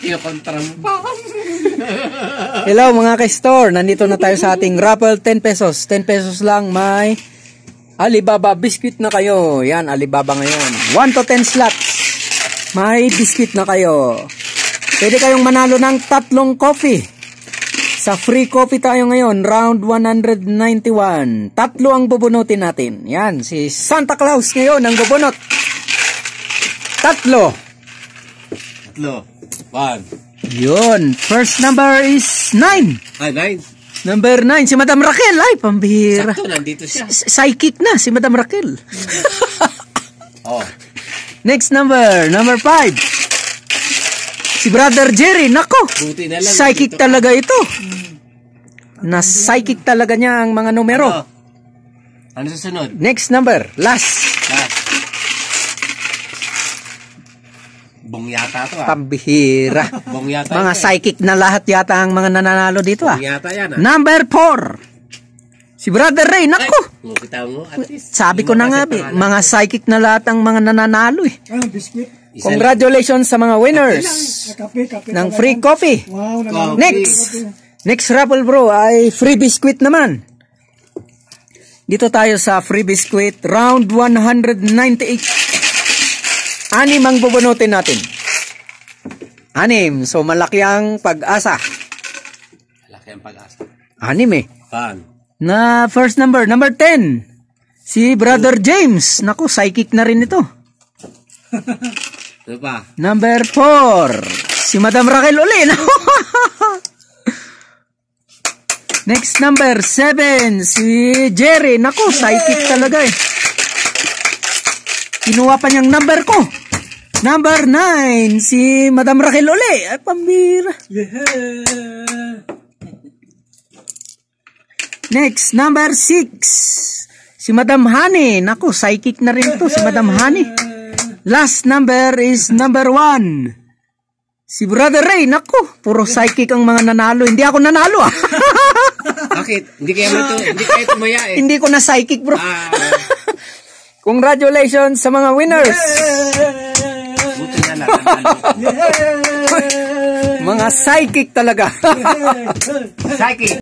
Kinakontra mo pa. Hello mga ka-store, nandito na tayo sa ating raffle 10 pesos. 10 pesos lang may Alibaba biscuit na kayo. Yan, Alibaba ngayon. 1 to 10 slots. May biscuit na kayo. Pwede kayong manalo ng 3 coffee. Sa free coffee tayo ngayon, round 191. 3 ang bubunutin natin. Yan, si Santa Claus ngayon ang bubunot. 3. 1. Yun, first number is 9. Ay, 9. Number 9, si Madam Raquel. Ay, pambihira. Sakto, nandito siya. Psychic na si Madam Raquel. Oh. Next number 5. Si Brother Jerry, nako. Buti na lang. Psychic dito. talaga ito. Na psychic talaga niya ang mga numero. Ano susunod? Next number, last. Bong yata to Pambihira. Bong yata. Mga psychic na lahat yata ang mga nananalo dito Bong yata yan Number 4. Si Brother Ray, nako. Kita mo, at least. Sabi ko na nga, mga psychic na lahat ang mga nananalo eh. Congratulations sa mga winners ng free coffee. Next raffle bro ay free biscuit naman. Dito tayo sa free biscuit round 198. 6 ang bubunutin natin. 6. So malaki ang pag-asa. Malaki ang pag-asa. 6 eh. Pan. Na first number 10. Si Brother James. Naku, psychic na rin ito. Ano pa? Number 4. Si Madam Raquel uli. Next number 7. Si Jerry. Naku, psychic talaga eh. Kinuha pa niyang number ko. Number 9. Si Madam Raquel uli. Ay, pambira. Next, number 6. Si Madam Honey. Naku, psychic na rin ito. Si Madam Honey. Last number is number 1. Si Brother Ray, naku, puro psychic ang mga nanalo. Hindi ako nanalo ah. Bakit? Hindi kayo tumaya eh. Hindi ko na psychic bro. Congratulations sa mga winners. Buti na lang. Mga psychic talaga. Psychic.